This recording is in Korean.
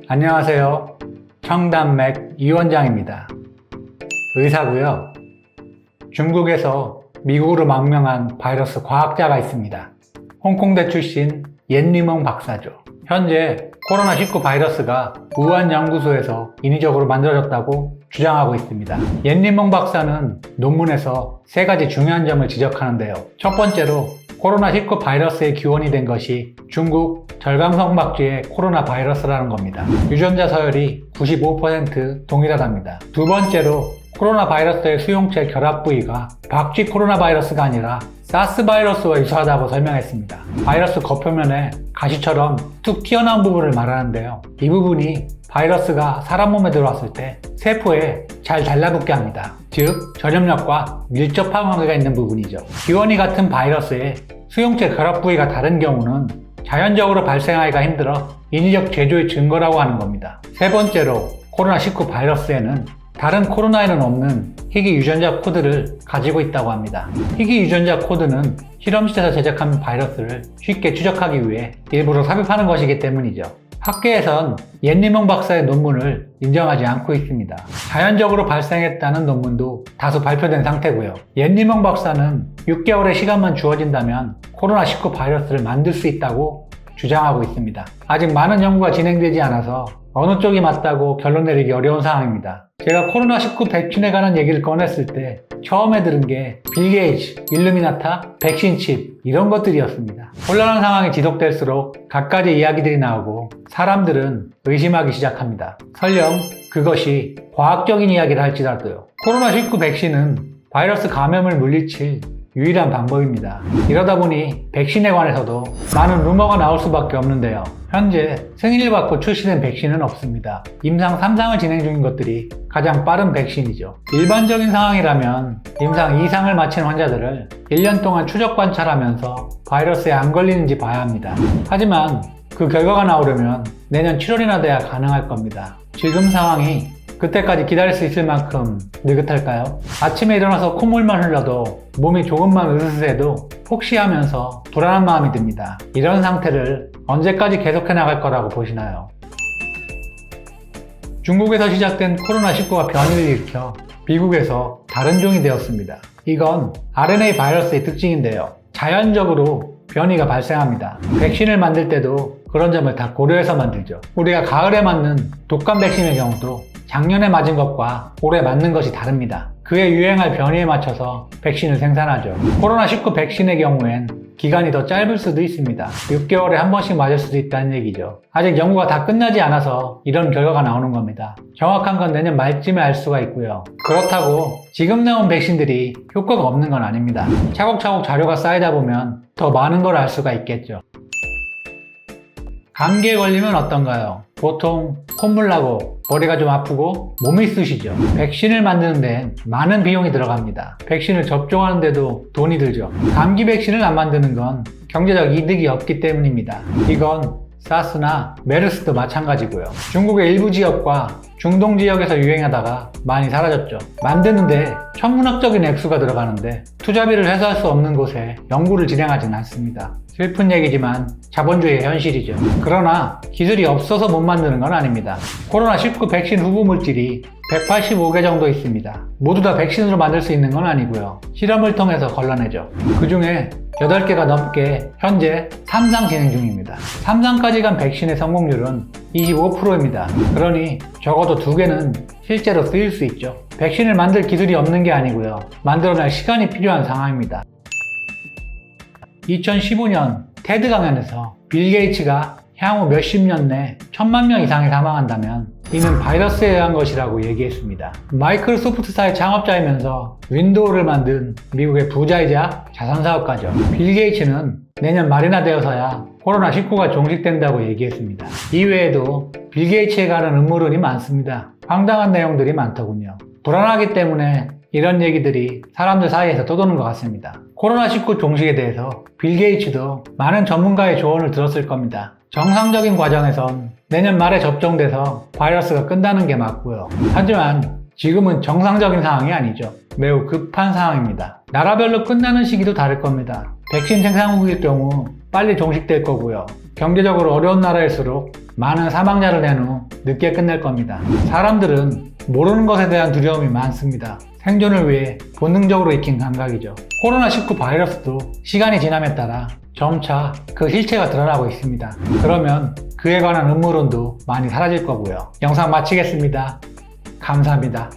안녕하세요. 청담맥 이원장입니다. 의사고요. 중국에서 미국으로 망명한 바이러스 과학자가 있습니다. 홍콩대 출신 옌리멍 박사죠. 현재 코로나19 바이러스가 우한 연구소에서 인위적으로 만들어졌다고 주장하고 있습니다. 옌리멍 박사는 논문에서 세 가지 중요한 점을 지적하는데요. 첫 번째로 코로나19 바이러스의 기원이 된 것이 중국 절강성박쥐의 코로나 바이러스라는 겁니다. 유전자 서열이 95% 동일하답니다. 두 번째로 코로나 바이러스의 수용체 결합 부위가 박쥐 코로나 바이러스가 아니라 사스 바이러스와 유사하다고 설명했습니다. 바이러스 겉표면에 가시처럼 툭 튀어나온 부분을 말하는데요. 이 부분이 바이러스가 사람 몸에 들어왔을 때 세포에 잘 달라붙게 합니다. 즉, 전염력과 밀접한 관계가 있는 부분이죠. 기원이 같은 바이러스의 수용체 결합 부위가 다른 경우는 자연적으로 발생하기가 힘들어 인위적 제조의 증거라고 하는 겁니다. 세 번째로 코로나19 바이러스에는 다른 코로나에는 없는 희귀 유전자 코드를 가지고 있다고 합니다. 희귀 유전자 코드는 실험실에서 제작한 바이러스를 쉽게 추적하기 위해 일부러 삽입하는 것이기 때문이죠. 학계에선 옌리멍 박사의 논문을 인정하지 않고 있습니다. 자연적으로 발생했다는 논문도 다수 발표된 상태고요. 옌리멍 박사는 6개월의 시간만 주어진다면 코로나19 바이러스를 만들 수 있다고 주장하고 있습니다. 아직 많은 연구가 진행되지 않아서 어느 쪽이 맞다고 결론 내리기 어려운 상황입니다. 제가 코로나19 백신에 관한 얘기를 꺼냈을 때 처음에 들은 게 빌 게이츠, 일루미나타, 백신 칩 이런 것들이었습니다. 혼란한 상황이 지속될수록 갖가지 이야기들이 나오고 사람들은 의심하기 시작합니다. 설령 그것이 과학적인 이야기를 할지라도요. 코로나19 백신은 바이러스 감염을 물리칠 유일한 방법입니다. 이러다 보니 백신에 관해서도 많은 루머가 나올 수밖에 없는데요. 현재 승인을 받고 출시된 백신은 없습니다. 임상 3상을 진행 중인 것들이 가장 빠른 백신이죠. 일반적인 상황이라면 임상 2상을 마친 환자들을 1년 동안 추적 관찰하면서 바이러스에 안 걸리는지 봐야 합니다. 하지만 그 결과가 나오려면 내년 7월이나 돼야 가능할 겁니다. 지금 상황이 그때까지 기다릴 수 있을 만큼 느긋할까요? 아침에 일어나서 콧물만 흘러도 몸이 조금만 으스스해도 혹시 하면서 불안한 마음이 듭니다. 이런 상태를 언제까지 계속해 나갈 거라고 보시나요? 중국에서 시작된 코로나19가 변이를 일으켜 미국에서 다른 종이 되었습니다. 이건 RNA 바이러스의 특징인데요. 자연적으로 변이가 발생합니다. 백신을 만들 때도 그런 점을 다 고려해서 만들죠. 우리가 가을에 맞는 독감 백신의 경우도 작년에 맞은 것과 올해 맞는 것이 다릅니다. 그에 유행할 변이에 맞춰서 백신을 생산하죠. 코로나19 백신의 경우엔 기간이 더 짧을 수도 있습니다. 6개월에 한 번씩 맞을 수도 있다는 얘기죠. 아직 연구가 다 끝나지 않아서 이런 결과가 나오는 겁니다. 정확한 건 내년 말쯤에 알 수가 있고요. 그렇다고 지금 나온 백신들이 효과가 없는 건 아닙니다. 차곡차곡 자료가 쌓이다 보면 더 많은 걸 알 수가 있겠죠. 감기에 걸리면 어떤가요? 보통 콧물 나고 머리가 좀 아프고 몸이 쑤시죠. 백신을 만드는 데는 많은 비용이 들어갑니다. 백신을 접종하는데도 돈이 들죠. 감기 백신을 안 만드는 건 경제적 이득이 없기 때문입니다. 이건 사스나 메르스도 마찬가지고요. 중국의 일부 지역과 중동 지역에서 유행하다가 많이 사라졌죠. 만드는데 천문학적인 액수가 들어가는데 투자비를 회수할 수 없는 곳에 연구를 진행하진 않습니다. 슬픈 얘기지만 자본주의의 현실이죠. 그러나 기술이 없어서 못 만드는 건 아닙니다. 코로나19 백신 후보 물질이 185개 정도 있습니다. 모두 다 백신으로 만들 수 있는 건 아니고요. 실험을 통해서 걸러내죠. 그 중에 8개가 넘게 현재 3상 진행 중입니다. 3상까지 간 백신의 성공률은 25%입니다. 그러니 적어도 2개는 실제로 쓰일 수 있죠. 백신을 만들 기술이 없는 게 아니고요. 만들어낼 시간이 필요한 상황입니다. 2015년 테드 강연에서 빌 게이츠가 향후 몇십 년 내 1000만 명 이상이 사망한다면 이는 바이러스에 의한 것이라고 얘기했습니다. 마이크로소프트사의 창업자이면서 윈도우를 만든 미국의 부자이자 자선사업가죠. 빌 게이츠는 내년 말이나 되어서야 코로나19가 종식된다고 얘기했습니다. 이외에도 빌 게이츠에 관한 음모론이 많습니다. 황당한 내용들이 많더군요. 불안하기 때문에 이런 얘기들이 사람들 사이에서 떠도는 것 같습니다. 코로나19 종식에 대해서 빌 게이츠도 많은 전문가의 조언을 들었을 겁니다. 정상적인 과정에선 내년 말에 접종돼서 바이러스가 끝나는 게 맞고요. 하지만 지금은 정상적인 상황이 아니죠. 매우 급한 상황입니다. 나라별로 끝나는 시기도 다를 겁니다. 백신 생산국일 경우 빨리 종식될 거고요. 경제적으로 어려운 나라일수록 많은 사망자를 낸 후 늦게 끝낼 겁니다. 사람들은 모르는 것에 대한 두려움이 많습니다. 생존을 위해 본능적으로 익힌 감각이죠. 코로나19 바이러스도 시간이 지남에 따라 점차 그 실체가 드러나고 있습니다. 그러면 그에 관한 음모론도 많이 사라질 거고요. 영상 마치겠습니다. 감사합니다.